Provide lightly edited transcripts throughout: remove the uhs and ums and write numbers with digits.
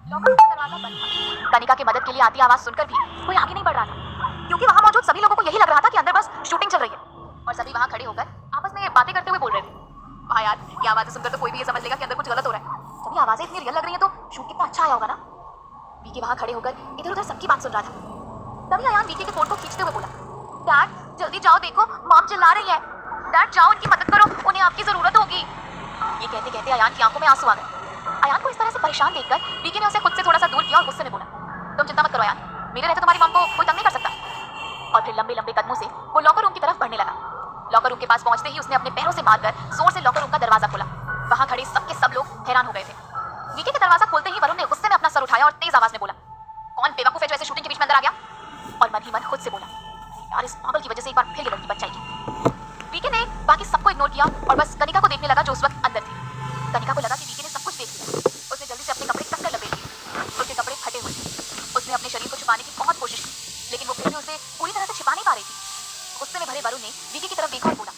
Locker room का दरवाजा बंद था। कनिका की मदद के लिए आती आवाज सुनकर भी कोई आगे नहीं बढ़ रहा था, क्योंकि वहां मौजूद सभी लोगों को यही लग रहा था कि अंदर बस शूटिंग चल रही है और सभी वहां खड़े होकर आपस में बातें करते हुए बोल रहे थे। हाँ यार, ये आवाजें सुनकर तो कोई भी ये समझ लेगा कि अंदर कुछ गलत हो रहा है। जब ये आवाजें इतनी रियल लग रही है तो शूट कितना अच्छा आया होगा ना। वीके वहां खड़े होकर इधर उधर सबकी बात सुन रहा था। तभी अयान वीके के कोट को खींचते हुए बोला, डैड जल्दी जाओ, देखो मॉम चिल्ला रही है। डैड जाओ, उनकी मदद करो, उन्हें आपकी जरूरत होगी। ये कहते कहते अयान की आंखों में आंसू आ गए। अयान को इस तरह से परेशान देखकर वीके ने उसे खुद से थोड़ा सा दूर किया और गुस्से में बोला, तुम चिंता मत करो अयान, मेरे रहते तुम्हारी मॉम को कोई तंग नहीं कर सकता। और फिर लंबे लंबे कदमों से वो लॉकर रूम की तरफ बढ़ने लगा। लॉकर रूम के पास पहुंचते ही उसने अपने पैरों से मारकर जोर से लॉकर रूम का दरवाजा खोला। वहां खड़े सबके सब लोग हैरान हो गए थे। वीके के दरवाजा खोलते ही वरुण ने गुस्से में अपना सर उठाया और तेज आवाज में बोला, कौन बेवकूफ है जो ऐसे शूटिंग के बीच में अंदर आ गया? और मन ही मन खुद से बोला, यार इस पागल की वजह से एक बार फिर ये लड़की बच जाएगी। वीके ने बाकी सबको इग्नोर किया और बस कनिका को देखने लगा जो उस वक्त अंदर थी। कनिका को लगा कि वीके ने सब कुछ देख लिया। उसने जल्दी से अपने कपड़े कसकर लपेट लिए। उसके कपड़े फटे हुए थे। उसने अपने शरीर को छुपाने की बहुत कोशिश की, लेकिन वो फिर भी उसे पूरी तरह से छिपा नहीं पा रही थी। गुस्से में भरे वरुण ने वीके की तरफ देखा और बोला,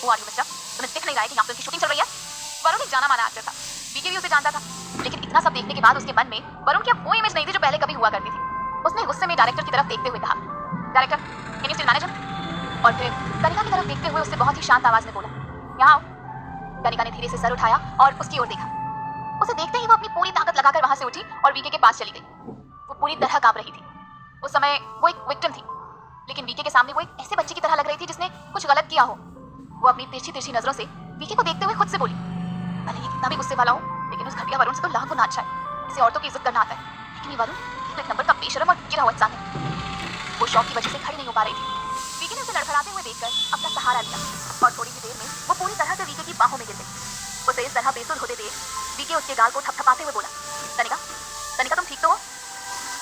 हु आर यू मिस्टर? तुम्हें दिख नहीं रहा है कि यहाँ पे उनकी शूटिंग चल रही है? वरुण एक जाना माना एक्टर था, वीके भी उसे जानता था, लेकिन इतना सब देखने के बाद उसके मन में वरुण की अब वो इमेज नहीं थी जो पहले कभी हुआ करती थी। उसने गुस्से में डायरेक्टर की तरफ देखते हुए कहा, director can you still manage him? और फिर कनिका की तरफ देखते हुए उससे बहुत ही शांत आवाज में बोला, यहाँ आओ। कनिका ने धीरे से सर उठाया और उसकी ओर देखा। उसे देखते ही वो अपनी पूरी ताकत लगाकर वहां से उठी और वीके के पास चली गई। वो पूरी तरह कांप रही थी। उस समय वो एक विक्टिम थी, लेकिन वीके के सामने वो एक ऐसे बच्चे की तरह लग रही थी जिसने कुछ गलत किया हो। वो अपनी तिरछी तिरछी नजरों से वीके को देखते हुए खुद से बोली, भले ही कितना भी गुस्से वाला हो, लेकिन उस घटिया वरुण से तो लाख गुना अच्छा है। इसे औरतों की इज्जत करना आता है, लेकिन ये वरुण तो एक नंबर का बेशरम और गिरा हुआ इंसान है। वो शौक की वजह से खड़ी नहीं हो पा रही थी। वीके ने उसे लड़खड़ाते हुए देखकर अपना सहारा लिया और थोड़ी ही देर में वो पूरी तरह से वीके की बाहों में गिर गई। उसे इस तरह बेसुध होते देख वीके उसके गाल को थपथपाते हुए बोला, कनिका, कनिका तुम ठीक तो हो?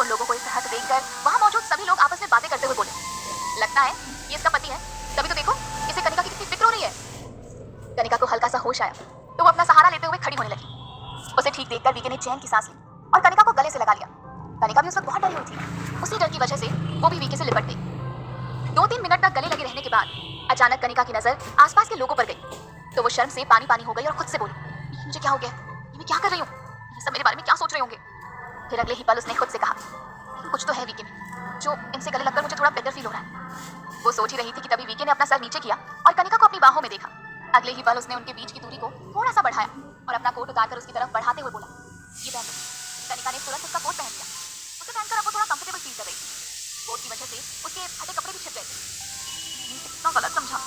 उन लोगों को इस तरह से देखकर वहां मौजूद सभी लोग आपस में बातें करते हुए बोले, लगता है ये इसका पति है, तभी तो देखो इसे कनिका की कितनी फिक्र हो रही है। कनिका को हल्का सा होश आया तो वो अपना सहारा लेते हुए खड़ी होने लगी। उसे ठीक देखकर वीके ने चैन की सांस ली और कनिका को गले से लगा लिया। कनिका भी उस वक्त बहुत डरी हुई थी। उसी डर की वजह से वो भी वीके से लिपट गई। 2-3 मिनट तक गले लगे रहने के बाद अचानक कनिका की नजर आसपास के लोगों पर गई तो वो शर्म से पानी पानी हो गई और खुद से बोली, मुझे क्या हो गया? ये मैं क्या कर रही हूँ? ये सब मेरे बारे में क्या सोच रहे होंगे? फिर अगले ही पल उसने खुद से कहा, कुछ तो है वीके में, जो इनसे गले लगकर मुझे थोड़ा बेटर फील हो रहा है। वो सोच ही रही थी कि तभी वीके ने अपना सर नीचे किया और कनिका को अपनी बाहों में देखा। अगले ही पल उसने उनके बीच की दूरी को थोड़ा सा बढ़ाया और अपना कोट उतारकर उसकी तरफ बढ़ाते हुए बोला, ये पहन लो। कनिका ने तुरंत उसका कोट पहन लिया। उसे पहनकर अब वो थोड़ा कंफर्टेबल फील कर रही थी। कोट की वजह से उसके फटे कपड़े भी छिप गए थे। कितना गलत समझा।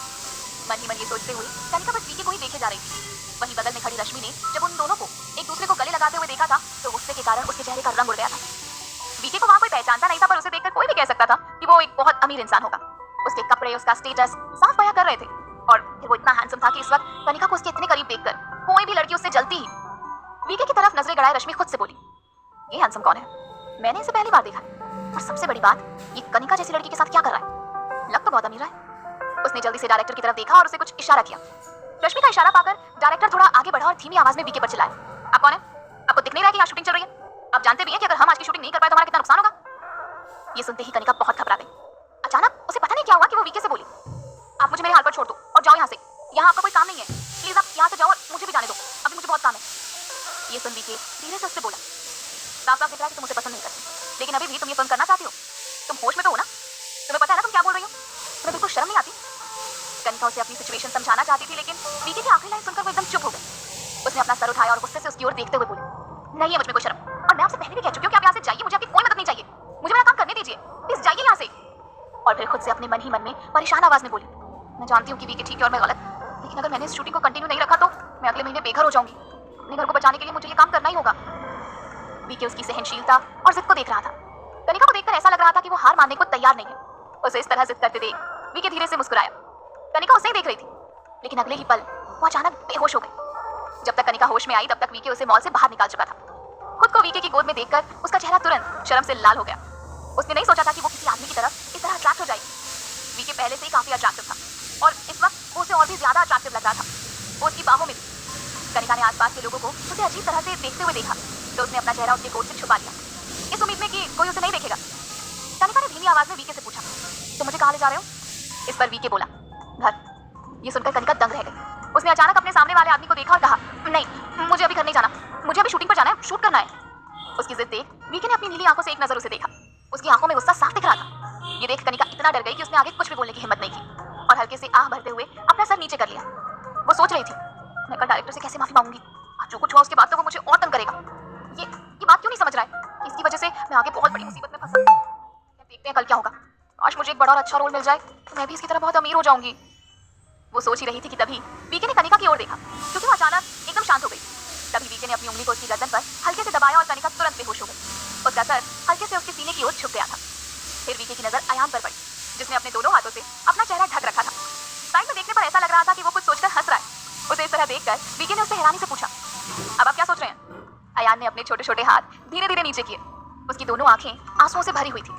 मन ही मन ये सोचते हुए कनिका बस वीके को ही देखे जा रही थी। वहीं बगल में खड़ी रश्मि ने जब उन दोनों को एक दूसरे को गले लगाते हुए देखा था तो गुस्से के कारण उसके चेहरे का रंग उड़ गया था। वीके को वहां कोई पहचानता नहीं था, पर उसे देखकर कोई भी कह सकता था कि वो एक बहुत अमीर इंसान होगा। उसके कपड़े, उसका स्टेटस साफ बयां कर रहे थे और फिर वो इतना हैंडसम था कि इस वक्त कनिका को उसके इतने करीब देखकर कोई भी लड़की उससे जलती ही। वीके की तरफ नजरें गड़ाए रश्मि खुद से बोली, ये हैंडसम कौन है? मैंने इसे पहली बार देखा है। और सबसे बड़ी बात, ये कनिका जैसी लड़की के साथ क्या कर रहा है? लग तो बहुत अमीर है। उसने जल्दी से डायरेक्टर की तरफ देखा और उसे कुछ इशारा किया। रश्मि का इशारा पाकर डायरेक्टर थोड़ा आगे बढ़ा और धीमी आवाज में वीके पर चिल्लाया, आप कौन है? आपको दिख नहीं रहा है कि यहाँ शूटिंग चल रही है? आप जानते भी हैं कि अगर हम आज की शूटिंग नहीं कर पाए तो हमारा कितना नुकसान होगा? ये सुनते ही कनिका बहुत घबरा गई। अचानक उसे पता नहीं क्या हुआ कि वो वीके से बोली, आप मुझे मेरे हाल पर छोड़ दो और जाओ यहाँ से। यहाँ आपका कोई काम नहीं है, प्लीज आप यहाँ से जाओ और मुझे भी जाने दो, अभी मुझे बहुत काम है। ये सुन वीके धीरे से उससे बोला, साफ साफ दिख रहा है कि तुम मुझे पसंद नहीं करती, लेकिन अभी भी तुम ये फिल्म करना चाहती हो? तुम होश में तो हो ना? तुम्हें पता है ना तुम क्या बोल रही हो? तुम्हें बिल्कुल शर्म नहीं आती? कनिका उसे अपनी सिचुएशन समझाना चाहती थी, लेकिन वीके की आखिरी लाइन सुनकर वो एकदम चुप हो गई। उसने अपना सर उठाया और गुस्से से उसकी ओर देखते हुए बोली, नहीं है मुझ में कोई शर्म, और मैं आपसे पहले भी कह चुकी हूँ कि आप यहाँ से जाइए, मुझे आपकी कोई मदद नहीं चाहिए, मुझे मेरा काम करने दीजिए, प्लीज जाइए यहाँ से। और फिर खुद से अपने मन ही मन में परेशान आवाज में बोली, मैं जानती हूँ कि वीके ठीक है और मैं गलत, लेकिन अगर मैंने इस शूटिंग को कंटिन्यू नहीं रखा तो मैं अगले महीने बेघर हो जाऊंगी। अपने घर को बचाने के लिए मुझे ये काम करना ही होगा। वीके उसकी सहनशीलता और जिद को देख रहा था। कनिका को देखकर ऐसा लग रहा था कि वो हार मानने को तैयार नहीं है। उसे इस तरह जिद करते देख वीके धीरे से मुस्कुराया। कनिका उसे ही देख रही थी, लेकिन अगले ही पल वो अचानक बेहोश हो गई। जब तक कनिका होश में आई तब तक वीके उसे मॉल से बाहर निकाल चुका था। खुद को वीके की गोद में देखकर उसका चेहरा तुरंत शर्म से लाल हो गया। उसने नहीं सोचा था कि वो किसी आदमी की तरफ इस तरह अट्रैक्ट हो जाएगी। वीके पहले से ही काफी अट्रैक्टिव था और इस वक्त वो उसे और भी ज्यादा अट्रैक्टिव लग रहा था। वो उसकी बाहों में थी। कनिका ने आसपास के लोगों को उसे अजीब तरह से देखते हुए देखा तो उसने अपना चेहरा उसके कोट से छुपा लिया, इस उम्मीद में कि कोई उसे नहीं देखेगा। कनिका ने धीमी आवाज में वीके से पूछा, तुम मुझे कहाँ ले जा रहे हो? इस पर वीके बोला, घर। ये सुनकर कनिका दंग रह गई। उसने अचानक अपने सामने वाले आदमी को देखा और कहा, नहीं मुझे अभी घर नहीं जाना, मुझे अभी शूटिंग पर जाना है, शूट करना है। उसकी जिद देख वीके ने अपनी नीली आंखों से एक नजर उसे देखा। उसकी आंखों में गुस्सा साफ दिख रहा था। ये देख कनिका इतना डर गई कि उसने आगे कुछ भी बोलने की हिम्मत नहीं की और हल्के से आह भरते हुए अपना सर नीचे कर लिया। वो सोच रही थी, मैं कल डायरेक्टर से कैसे माफी मांगूंगी, आज जो कुछ हुआ उसके बाद तो वो मुझे और तंग करेगा। ये बात क्यों नहीं समझ रहा है कि इसकी वजह से मैं आगे बहुत बड़ी मुसीबत में फंसा। देखते हैं कल क्या होगा। आज मुझे एक बड़ा और अच्छा रोल मिल जाए तो मैं भी इसकी तरह बहुत अमीर हो जाऊंगी। वो सोच ही रही थी कि तभी वीके ने कनिका की ओर देखा, क्योंकि वो अचानक एकदम शांत हो गई। तभी वीके ने अपनी उंगली को उसकी गर्दन पर हल्के से दबाया और कनिका तुरंत बेहोश हो गई। उसका सर हल्के से उसके सीने की ओर झुक गया था। फिर वीके की नजर अयान पर पड़ी, जिसने अपने दोनों हाथों से अपना चेहरा ढक रखा था। साइड में देखने पर ऐसा लग रहा था कि वो कुछ सोचकर हंस रहा है। उसे इस तरह देखकर वीके ने उससे हैरानी से पूछा, अब आप क्या सोच रहे हैं? अयान ने अपने छोटे छोटे हाथ धीरे धीरे नीचे किए। उसकी दोनों आंखें आंसुओं से भरी हुई थी।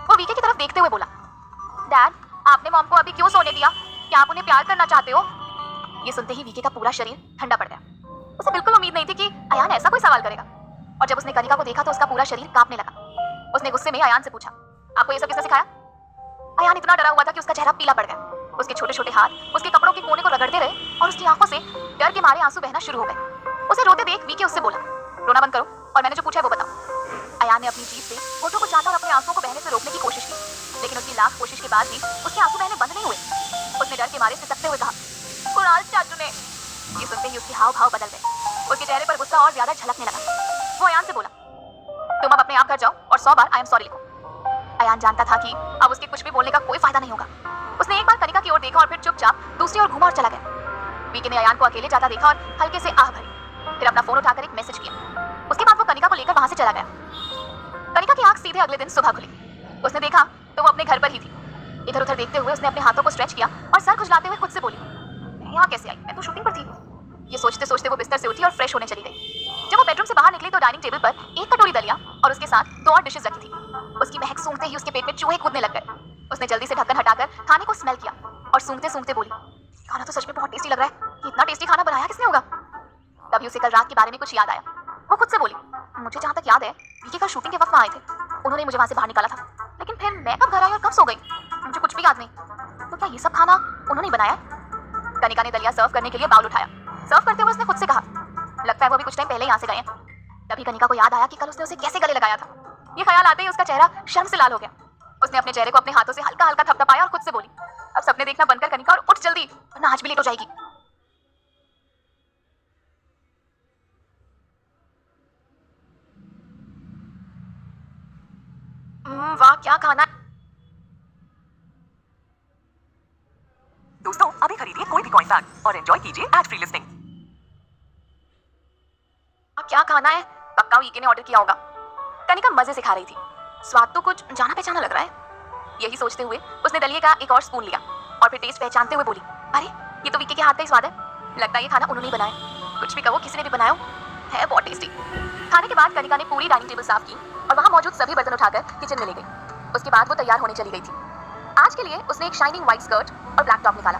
वो वीके की तरफ देखते हुए बोला, डैड, आपने मॉम को अभी क्यों सोने दिया? क्या आप उन्हें प्यार करना चाहते हो? ये सुनते ही वीके का पूरा शरीर ठंडा पड़ गया। उसे बिल्कुल उम्मीद नहीं थी कि अयान ऐसा कोई सवाल करेगा। और जब उसने कनिका को देखा तो उसका पूरा शरीर कांपने लगा। उसने गुस्से में अयान से पूछा, आपको ये सब किसने सिखाया? अयान इतना डरा हुआ था कि उसका चेहरा पीला पड़ गया। उसके छोटे छोटे हाथ उसके कपड़ों के कोने को रगड़ते रहे और उसकी आंखों से डर के मारे आंसू बहना शुरू हो गए। उसे रोते देख वीके उससे बोला, रोना बंद करो और मैंने जो पूछा है वो बताओ। अयान ने अपनी जीभ से होठों को चाटा और अपने आंसुओं को बहने से रोकने की कोशिश की, लेकिन उसकी लाख कोशिश के बाद भी उसके आंसू बहने बंद नहीं हुए। उसने डर के मारे सिसकते हुए कहा, कुणाल चाचू ने। ये सुनते ही उसके हाव भाव बदल गए। उसके चेहरे पर गुस्सा और ज्यादा झलकने लगा। वो अयान से बोला, तुम अब अपने आप घर जाओ और 100 बार आई एम सॉरी लिखो। अयान जानता था कि अब उसके कुछ भी बोलने का कोई फायदा नहीं होगा। उसने एक बार कनिका की ओर देखा और फिर चुपचाप दूसरी ओर घूमा और चला गया। वीके ने अयान को अकेले जाता देखा और हल्के से आह भरी। फिर अपना फोन उठाकर एक मैसेज किया। उसके बाद वो कनिका को लेकर वहां से चला गया। कनिका की आंख सीधे अगले दिन सुबह खुली। उसने देखा तो वो अपने घर पर ही थी। इधर उधर देखते हुए उसने अपने हाथों को स्ट्रेच किया और सर खुजलाते हुए खुद से बोली, मैं यहाँ कैसे आई? मैं तो शूटिंग पर थी। ये सोचते सोचते वो बिस्तर से उठी और फ्रेश होने चली गई। जब वो बेडरूम से बाहर निकली तो डाइनिंग टेबल पर एक कटोरी दलिया और उसके साथ 2 और डिशेस रखी थी। उसकी महक सूंघते ही उसके पेट में चूहे कूदने लग गए। उसने जल्दी से ढक्कन हटाकर खाने को स्मेल किया और सूंघते सूंघते बोली, खाना तो सच में बहुत टेस्टी लग रहा है। कि इतना टेस्टी खाना बनाया किसने होगा? तभी उसे कल रात के बारे में कुछ याद आया। वो खुद से बोली, मुझे जहाँ तक याद है वीके कल शूटिंग के वक्त वहाँ आए थे। उन्होंने मुझे वहाँ से बाहर निकाला था, लेकिन फिर मैं कब घर आई और कब सो गई मुझे कुछ भी याद नहीं। तो क्या ये सब खाना उन्होंने बनाया? कनिका ने दलिया सर्व करने के लिए बाउल उठाया। सर्व करते हुए उसने खुद से कहा, लगता है वो भी कुछ टाइम पहले यहाँ से गए हैं। तभी कनिका को याद आया कि कल उसने उसे कैसे गले लगाया था। ये ख्याल आते ही उसका चेहरा शर्म से लाल हो गया। उसने अपने चेहरे को अपने हाथों से हल्का हल्का थपथपाया और खुद से बोली, अब सपने देखना बंद कर कनिका और उठ जल्दी, वरना आज भी लेट हो जाएगी। वाह क्या खाना। दोस्तों अभी खरीदिए कोई भी कॉइन बैग और एंजॉय कीजिए एड फ्री लिस्टिंग। क्या खाना है? पक्का वीके ने ऑर्डर किया होगा। कनिका मजे से खा रही थी। स्वाद तो कुछ जाना पहचाना लग रहा है। यही सोचते हुए उसने दलिये का एक और स्पून लिया और फिर टेस्ट पहचानते हुए बोली, अरे ये तो वीके के हाथ का ही स्वाद है। लगता है ये खाना उन्होंने ही बनाया। कुछ भी कहो, किसी ने भी बनाया है, बहुत टेस्टी। खाने के बाद कनिका ने पूरी डाइनिंग टेबल साफ की और वहां मौजूद सभी बर्तन उठाकर किचन में ले गई। उसके बाद वो तैयार होने चली गई थी। आज के लिए उसने एक शाइनिंग व्हाइट स्कर्ट और ब्लैक टॉप निकाला।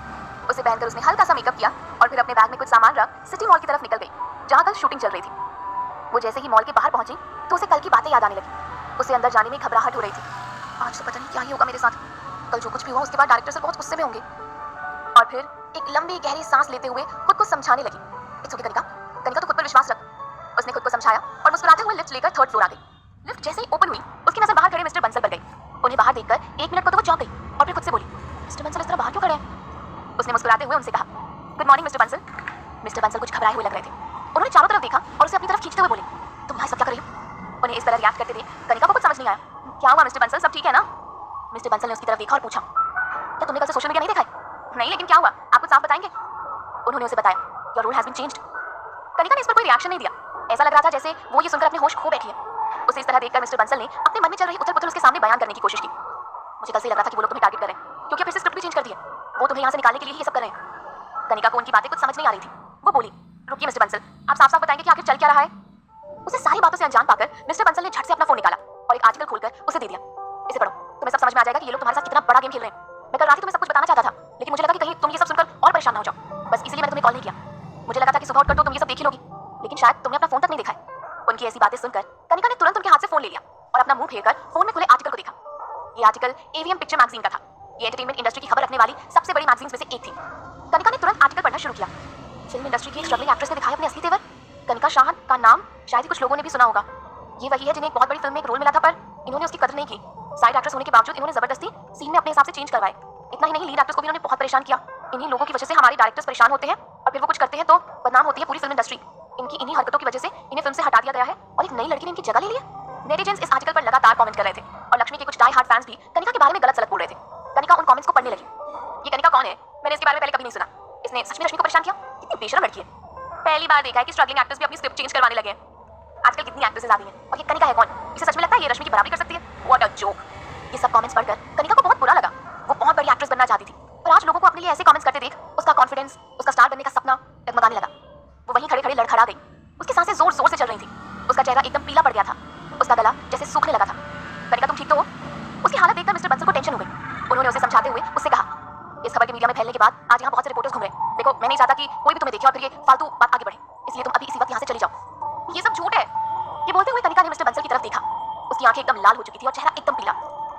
उसे पहनकर उसने हल्का सा मेकअप किया और फिर अपने बैग में कुछ सामान रख सिटी मॉल की तरफ निकल गई, जहां कल शूटिंग चल रही थी। वो जैसे ही मॉल के बाहर पहुंची तो उसे कल की बातें याद आने लगी। उसे अंदर जाने में घबराहट हो रही थी। आज तो पता नहीं क्या ही होगा मेरे साथ। कल जो कुछ भी हुआ उसके बाद डायरेक्टर सर बहुत गुस्से में होंगे। और फिर एक लंबी गहरी सांस लेते हुए खुद को समझाने लगी, इट्स ओके कनिका, कनिका तो खुद पर विश्वास रख। उसने खुद को समझाया और मुस्कुराते हुए लिफ्ट लेकर 3rd फ्लोर आ गई। लिफ्ट जैसे ही ओपन हुई उसकी नजर बाहर खड़े मिस्टर बंसल पर गई। उन्हें बाहर देखकर 1 मिनट को तो वो चौंक गई और फिर खुद से बोली, मिस्टर बंसल इस तरह बाहर क्यों खड़े हैं? उसने मुस्कुराते हुए उनसे कहा, good morning mister Bansal. Mister Bansal कुछ घबराए हुए लग रहे थे। उन्होंने चारों तरफ देखा और उसे अपनी तरफ खींचते हुए बोले, तुम यहाँ सब क्या कर रही हो? उन्हें इस तरह रिएक्ट करते देख कनिका को कुछ समझ नहीं आया। क्या हुआ मिस्टर बंसल, सब ठीक है ना? मिस्टर बंसल ने उसकी तरफ देखा और पूछा, क्या तुमने कल से सोशल मीडिया नहीं देखा है? नहीं, लेकिन क्या हुआ, आप कुछ साफ बताएंगे? उन्होंने उसे बताया, your rule has been changed. Kanika ने इस पर कोई रिएक्शन नहीं दिया। ऐसा लग रहा था जैसे वो ये सुनकर अपने होश खो बैठी है। उसे इस तरह देखकर मिस्टर बंसल ने अपने मन में चल रही उथल-पुथल उसके सामने बयान करने की कोशिश की। मुझे कल से लग रहा था कि वो लोग तुम्हें टारगेट कर रहे हैं, क्योंकि फिर से स्क्रिप्ट भी चेंज कर दी है। वो तुम्हें यहाँ से निकालने के लिए ही ये सब कर रहे हैं। कनिका को उनकी बातें कुछ समझ नहीं आ रही थी। वो बोली, रुकिए मिस्टर बंसल, आप साफ साफ बताएंगे कि आखिर चल क्या रहा है? उसे सारी बातों से अनजान पाकर मिस्टर बंसल ने झट से अपना फोन निकाला और एक आर्टिकल खोलकर उसे दे दिया। इसे पढ़ो, तुम्हें सब समझ में आ जाएगा कि ये लोग तुम्हारे साथ कितना बड़ा गेम खेल रहे हैं। मैं कल रात ही तुम्हें सब कुछ बताना चाहता था, लेकिन मुझे लगा कि कहीं तुम ये सब सुनकर और परेशान ना हो जाओ, बस इसलिए मैंने तुम्हें कॉल नहीं किया। मुझे लगा था कि सुबह उठकर तो तुम ये सब देख ही लोगी, लेकिन शायद तुमने अपना फोन तक नहीं देखा है। उनकी ऐसी बातें सुनकर कनिका ने तुरंत उनके हाथ से फोन ले लिया और अपना मुंह फेरकर फोन में खुले आर्टिकल को देखा। ये आर्टिकल एवीएम पिक्चर मैगजीन का था। ये एंटरटेनमेंट इंडस्ट्री की खबर रखने वाली सबसे बड़ी मैगजीन्स में से एक थी। कनिका ने तुरंत आर्टिकल पढ़ना शुरू किया। फिल्म इंडस्ट्री की एक स्ट्रगलिंग एक्ट्रेस ने दिखाया अपने असली तेवर। कनिका शाह का नाम शायद ही कुछ लोगों ने भी सुना होगा। ये वही है जिन्हें एक बहुत बड़ी फिल्म में एक रोल मिला था पर इन्होंने उसकी कदर नहीं की। साइड एक्ट्रेस होने के बावजूद इन्होंने जबरदस्ती सीन में अपने हिसाब से चेंज करवाए। इतना ही नहीं, लीड एक्ट्रेस को भी इन्होंने बहुत परेशान किया। इन्हीं लोगों की वजह से हमारे डायरेक्टर्स परेशान होते हैं और फिर वो कुछ करते हैं तो बदनाम होती है पूरी फिल्म इंडस्ट्री। इनकी इन्हीं हरकतों की वजह से इन्हें फिल्म से हटा दिया गया है और एक नई लड़की ने इनकी जगह ले ली है। नेटिजन्स इस आर्टिकल पर लगातार कमेंट कर रहे थे और लक्ष्मी के कुछ डाई हार्ड फैंस भी कनिका के बारे में गलत सलत बोल रहे थे। कनिका उन कमेंट्स को पढ़ने लगी। ये कनिका कौन है? मैंने इसके बारे में पहले कभी नहीं सुना। इसने सच में रश्मि को परेशान किया? कितनी बेशरम लड़की है। पहली बार देखा है कि स्ट्रगलिंग एक्टर्स भी अपनी स्क्रिप्ट चेंज करवाने लगे हैं। आजकल कितनी एक्ट्रेसेस आ गई हैं और ये कनिका है कौन? इसे सच में लगता है ये रश्मि की बराबरी कर सकती है? What a joke. ये सब कमेंट्स पढ़कर कनिका को बहुत बुरा लगा। वो बहुत बड़ी एक्ट्रेस बनना चाहती थी पर आज लोगों को अपने लिए ऐसे कमेंट्स करते देख उसका कॉन्फिडेंस, उसका स्टार बनने का सपना डगमगाने लगा। वो वहीं खड़े खड़े लड़खड़ा गई। उसकी सांसें जोर जोर से चल रही थी। उसका चेहरा एकदम पीला पड़ गया था। उसका गला जैसे सूखने लगा था। कनिका तुम ठीक तो हो? उसकी हालत देखकर मिस्टर बंसल को टेंशन हो गई। उन्होंने उसे समझाते हुए उससे कहा, इस खबर के मीडिया में फैलने के बाद आज यहाँ बहुत से रिपोर्टर्स घूम रहे हैं। देखो, मैं नहीं चाहता कि कोई भी तुम्हें देखे और फिर ये फालतू बात आगे बढ़े, इसलिए तुम अभी इसी वक्त यहाँ से चली जाओ। ये सब झूठ है। ये बोलते हुए कनिका ने मिस्टर बंसल की तरफ देखा। उसकी आंखें एकदम लाल हो चुकी थी और चेहरा एकदम पीला।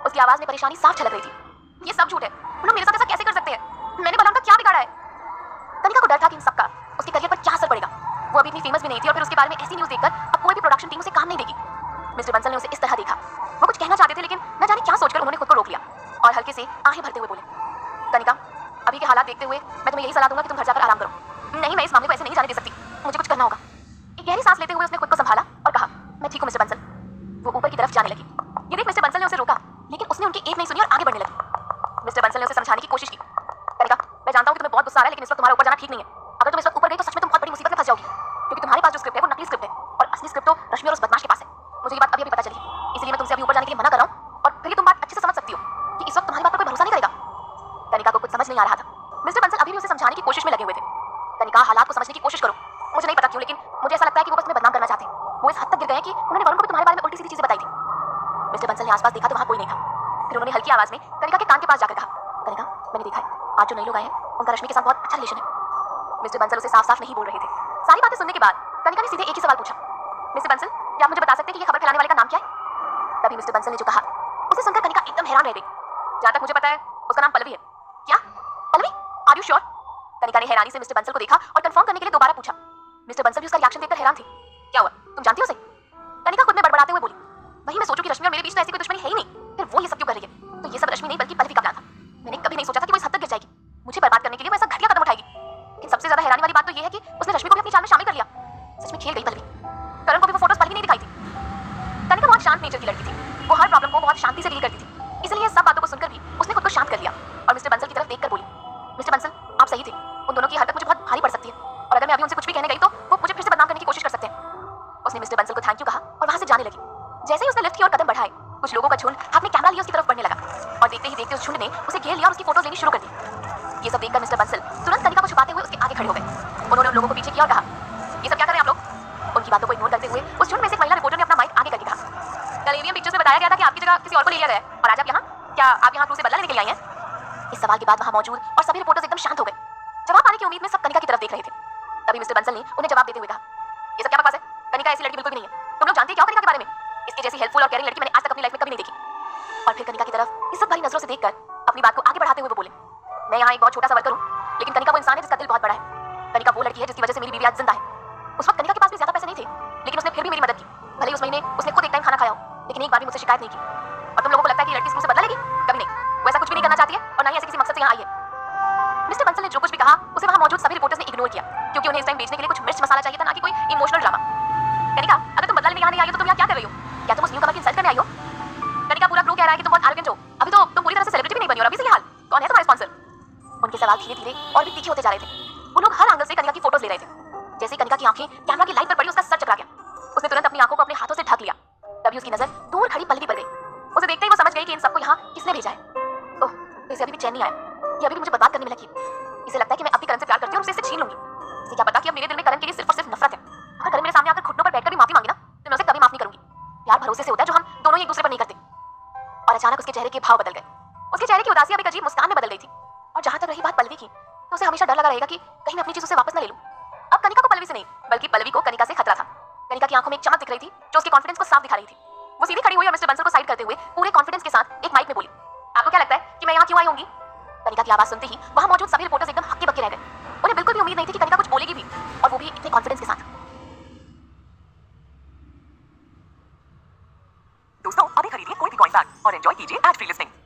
उसकी आवाज में परेशानी साफ झलक रही थी। ये सब झूठ है। उन लोग मेरे साथ ऐसा कैसे कर सकते हैं? मैंने बलराम का क्या बिगाड़ा है? कनिका को डर था कि इन सबका उसके करियर पर क्या असर पड़ेगा। वो अभी इतनी फेमस भी नहीं थी और फिर उसके बारे में ऐसी न्यूज़ देखकर अब कोई भी प्रोडक्शन टीम उसे काम नहीं देगी। मिस्टर बंसल ने उसे इस तरह देखा। वो कुछ कहना चाहते थे लेकिन न जाने क्या सोचकर उन्होंने खुद को रोक लिया और हल्के से आहें भरते हुए बोले, कनिका, अभी के हालात देखते हुए मैं तुम्हें यही सलाह दूंगा कि तुम घर जाकर आराम करो। नहीं, मैं इस मामले को ऐसे नहीं जाने दे सकती। मुझे कुछ करना होगा। एक गहरी सांस लेते हुए उसने खुद को संभाला और कहा, मैं ठीक हूँ मिस्टर बंसल। वो ऊपर की तरफ जाने लगी। ये देख मिस्टर बंसल ने उसे रोका लेकिन उसने उनकी एक नहीं सुनी और आगे बढ़ने लगी। मिस्टर बंसल ने उसे समझाने की कोशिश की, कनिका, मैं जानता हूँ कि तुम्हें बहुत गुस्सा आ रहा है लेकिन इस वक्त तुम्हारा ऊपर जाना ठीक नहीं है। अगर तुम इस वक्त ऊपर गई तो सच में तुम बहुत बड़ी मुसीबत में फंस जाओगी क्योंकि तुम्हारे पास जो स्क्रिप्ट है वो नकली स्क्रिप्ट है और असली स्क्रिप्ट तो रश्मि और उस बदमाश के पास है। मुझे ये बात अभी पता चली, इसलिए मैं तुमसे अभी ऊपर जाने के लिए मना कर रहा हूँ और फिर तुम बात अच्छे से समझ सकती हो कि इस वक्त तुम्हारी बात पर कोई भरोसा नहीं करेगा। कनिका को कुछ समझ नहीं आ रहा था। मिस्टर बंसल अभी भी उसे समझाने की कोशिश में लगे हुए थे। कनिका, हालात को समझने की कोशिश करो। मुझे नहीं पता क्यों लेकिन मुझे ऐसा लगता है कि वो बस तुम्हें बदनाम करना चाहते हैं। वो इस हद तक गिर गए कि उन्होंने वरुण को भी तुम्हारे बारे में उल्टी सीधी चीजें बताई थी। मिस्टर बंसल ने आसपास देखा तो वहां कोई नहीं था। फिर उन्होंने हल्की आवाज में कनिका के कान के पास जाकर कहा, कनिका, मैंने देखा है आज जो नए लोग आए हैं उनका रश्मि के साथ बहुत अच्छा रिलेशन है। मिस्टर बंसल उसे साफ साफ नहीं बोल रहे थे। सारी बातें सुनने के बाद कनिका ने सीधे एक ही सवाल पूछा, मिस्टर बंसल, क्या आप मुझे बता सकते हैं कि ये खबर फैलाने वाले का नाम क्या है? तभी मिस्टर बंसल ने जो कहा उसे सुनकर कनिका एकदम हैरान रह गई। जहां तक मुझे पता है उसका नाम पल्लवी है। क्या? Pallavi? Are you sure? Kanika ने हैरानी से मिस्टर बंसल को देखा और कंफर्म करने के लिए दोबारा पूछा। मिस्टर बंसल भी उसका रिएक्शन देखकर हैरान थे। क्या हुआ? तुम जानती हो उसे? कनिका खुद में बड़बड़ाते हुए बोली, वही मैं सोचूं कि रश्मि और मेरे बीच तो ऐसी कोई दुश्मनी है ही नहीं, फिर वो ये सब क्यों कर रही है? तो ये सब रश्मि नहीं बल्कि पल्लवी का प्लान था। मैंने कभी नहीं सोचा था कि वो इस हद तक गिर जाएगी। मुझे बर्बाद करने के लिए वो ऐसा घटिया कदम उठाएगी। लेकिन सबसे ज्यादा हैरानी वाली बात तो ये है कि उसने रश्मि को भी अपनी चाल में शामिल कर लिया। सच में खेल गई पल्लवी। करण को भी वो फोटोज पल्लवी नहीं दिखाई थी। कनिका बहुत शांत नेचर की लड़की थी। वो हर प्रॉब्लम को बहुत शांति से डील करती थी। इसलिए सब बातों को सुनकर भी उसने खुद को शांत कर लिया और मिस्टर बंसल की तरफ देखकर बोली, मिस्टर बंसल, आप सही थे। उन दोनों की हरकत मुझे बहुत भारी पड़ सकती है और अगर मैं अभी उनसे कुछ भी कहने गई तो वो मुझे फिर से बदनाम करने की कोशिश कर सकते हैं। उसने मिस्टर बंसल को थैंक यू कहा और वहां से जाने लगी। जैसे ही उसने लिफ्ट की ओर कदम बढ़ाए, कुछ लोगों का झुंड हाथ में कैमरा लिए उसकी तरफ बढ़ने लगा और देखते ही देखते उस झुंड ने उसे घेर लिया और उसकी फोटोज लेनी शुरू कर दी। ये सब देखकर मिस्टर बंसल तुरंत कनिका को छुपाते हुए उसके आगे खड़े हो गए। उन्होंने उन लोगों को पीछे किया और कहा, ये सब क्या कर रहे हैं आप लोग? उनकी बातों को इग्नोर करते हुए उस झुंड में से एक महिला रिपोर्टर ने अपना माइक आगे करके कहा, कल एवीएम पिक्चर्स में बताया गया था कि आपकी जगह किसी और को ले लिया गया है और आज आप यहाँ, क्या आप यहाँ क्रू से बदला लेने के लिए आई हैं? इस सवाल के बाद वहां मौजूद और सभी रिपोर्टर्स एकदम शांत हो गए। जवाब पाने की उम्मीद में सब कनिका की तरफ देख रहे थे। तभी मिस्टर बंसल ने उन्हें जवाब देते हुए कहा, ये सब क्या बकवास है? कनिका ऐसी लड़की बिल्कुल भी नहीं है। तुम लोग जानते क्या हो कनिका के बारे में? इसके जैसी हेल्पफुल और केयरिंग लड़की मैंने आज तक अपनी लाइफ में कभी नहीं देखी। और फिर कनिका की तरफ इज्जत भरी नजरों से देखकर अपनी बात को आगे बढ़ाते हुए वो बोले, मैं यहाँ एक बहुत छोटा सा वर्कर हूँ लेकिन कनिका वो इंसान है जिसका दिल बहुत बड़ा है। कनिका वो लड़की है जिसकी वजह से मेरी बीवी आज जिंदा है। उस वक्त कनिका के पास भी ज्यादा पैसे नहीं थे लेकिन उसने फिर भी मेरी मदद की। भले ही उस महीने उसने खुद एक टाइम खाना खाया हो लेकिन एक बार भी मुझसे शिकायत नहीं की। और तुम लोगों को लगता है कि लड़की इससे बदला लेगी? कभी नहीं। वो ऐसा कुछ भी नहीं करना चाहती है और ना ही ऐसे किसी मकसद से यहाँ आई है। मिस्टर बंसल ने जो कुछ भी कहा उसे वहां मौजूद सभी रिपोर्टर्स ने इग्नोर किया क्योंकि उन्हें इस टाइम बेचने के लिए कुछ मिर्च मसाला चाहिए था, ना कि कोई इमोशनल ड्रामा। कनिका, अगर तुम बदला लेने यहाँ नहीं आई हो तो तुम यहाँ क्या कर रही हो? क्या तुम उस न्यूकमर की इंसल्ट करने आई हो? कनिका, पूरा क्रू कह रहा है कि तुम बहुत एरोगेंट हो। अभी तो तुम पूरी तरह से सेलिब्रिटी भी नहीं बनी और अभी से ये हाल। कौन है तुम्हारे स्पॉन्सर? उनके सवाल धीरे धीरे और भी तीखे होते जा रहे थे। वो लोग हर एंगल से कनिका की फोटोज ले रहे थे। जैसे कनिका की आंखें कैमरा की लाइट पर पड़ी उसका सर चकरा गया। उसने तुरंत अपनी आंखों को अपने हाथों से ढक लिया। तभी उसकी नजर दूर खड़ी पल्लवी पर गई। उसे देखते ही वो समझ गई कि इन सबको यहाँ किसने भेजा है। ओह, तो इसे अभी भी चैन नहीं आया। ये अभी भी मुझे बर्बाद करने में लगी। इसे लगता है कि मैं अभी करण से प्यार करती हूँ और उसे इससे छीन लूंगी। इसे क्या पता कि अब मेरे दिल में करण के लिए सिर्फ और सिर्फ नफरत है। अगर करण मेरे सामने आकर घुटनों पर बैठकर भी माफी मांगी ना तो मैं उसे कभी माफ नहीं करूंगी। प्यार भरोसे से होता है जो हम दोनों ही एक दूसरे पर नहीं करते। और अचानक उसके चेहरे के भाव बदल गए। उसके चेहरे की उदासी अब एक अजीब मुस्कान में बदल गई थी। और जहां तक रही बात पल्लवी की तो उसे हमेशा डर लगा रहेगा कि कहीं मैं अपनी चीज उसे वापस न ले लूं। अब कनिका को पल्लवी से नहीं बल्कि पल्लवी को कनिका से खतरा था। कनिका की आंखों में एक चमक दिख रही थी जो उसके कॉन्फिडेंस को साफ दिखा रही थी। वो सीधी खड़ी हुई और मिस्टर बंसल को साइड करते हुए पूरे कॉन्फिडेंस के साथ एक माइक में बोली, आपको क्या लगता है कि मैं यहाँ क्यों आई होंगी? कनिका की आवाज सुनते ही वहां मौजूद सभी रिपोर्टर्स एकदम हक्के बक्के रह गए। उन्हें बिल्कुल भी उम्मीद नहीं थी कि कनिका कुछ बोलेगी भी और वो भी इतने कॉन्फिडेंस के साथ। बैग और एंजॉय कीजिए एड फ्री लिस्टिंग।